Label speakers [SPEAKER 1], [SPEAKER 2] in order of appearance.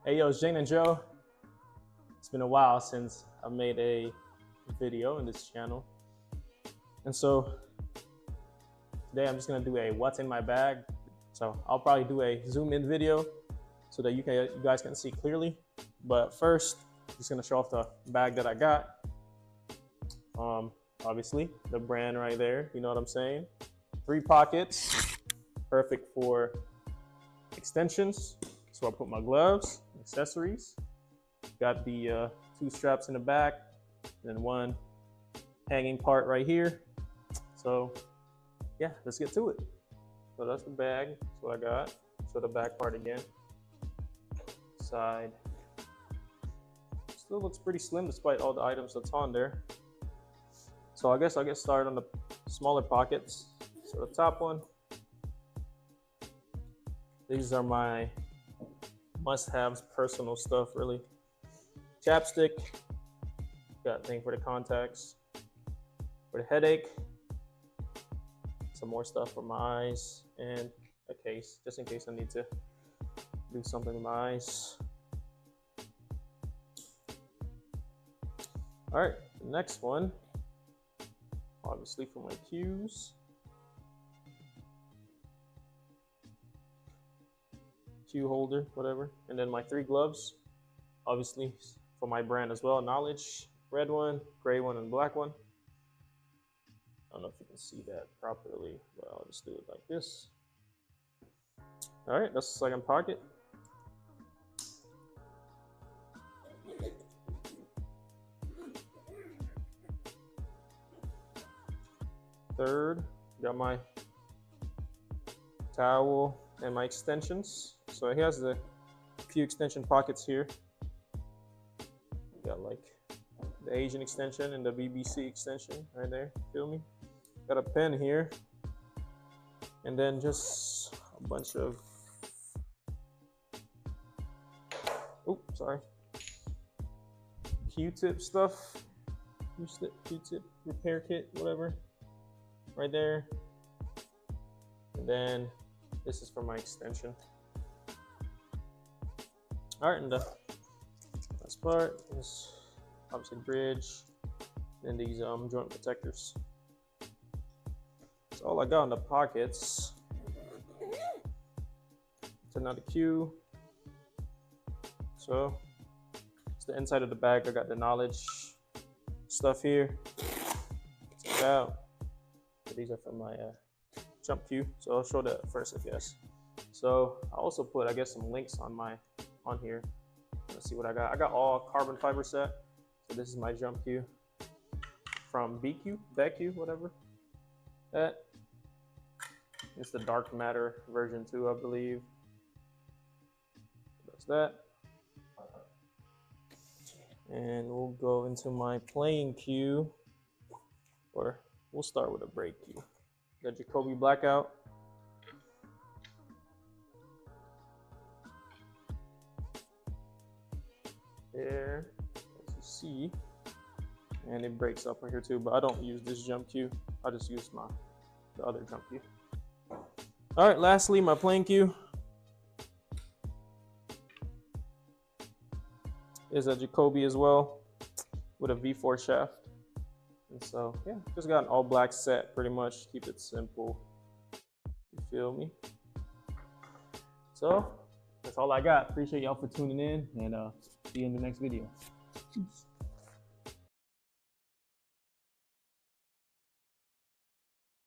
[SPEAKER 1] Hey yo, it's Jane and Joe. It's been a while since I made a video in this channel. And so today I'm just gonna do a what's in my bag. So I'll probably do a zoom in video so that you guys can see clearly. But first, I'm just gonna show off the bag that I got. Obviously the brand right there, you know what I'm saying? 3 pockets, perfect for extensions. So I put my gloves, accessories, got the 2 straps in the back, and then 1 hanging part right here. So yeah, let's get to it. So that's the bag, that's what I got. So the back part again, side. Still looks pretty slim despite all the items that's on there. So I guess I'll get started on the smaller pockets. So the top one, these are my must-haves, personal stuff really. Chapstick, got a thing for the contacts, for the headache, some more stuff for my eyes, and a case, just in case I need to do something with my eyes. All right, the next one, obviously for my cues. Cue holder, whatever. And then my 3 gloves, obviously for my brand as well. Knowledge, red one, gray one, and black one. I don't know if you can see that properly, but I'll just do it like this. All right, that's the second pocket. Third, got my towel and my extensions. So he has a few extension pockets here. Got like the Asian extension and the BBC extension right there, feel me? Got a pen here. And then just a bunch of, Q-tip stuff. Q-tip repair kit, whatever. Right there. And then this is for my extension. All right, and the last part is obviously bridge, and these joint protectors. That's all I got in the pockets. Turn out the cue. So it's the inside of the bag. I got the knowledge stuff here. Check it out. These are for my jump cue, so I'll show that first, I guess. So I also put, I guess, some links on here. Let's see what I got. I got all carbon fiber set. So this is my jump cue from BQ, whatever. That it's the dark matter version 2, I believe. That's that. And we'll go into my playing cue, or we'll start with a break cue. Got Jacoby blackout. There, as you see, and it breaks up right here too, but I don't use this jump cue. I just use the other jump cue. All right, lastly, my playing cue is a Jacoby as well with a V4 shaft. And so, yeah, just got an all black set pretty much. Keep it simple. You feel me? So, that's all I got. Appreciate y'all for tuning in, and see you in the next video. Peace.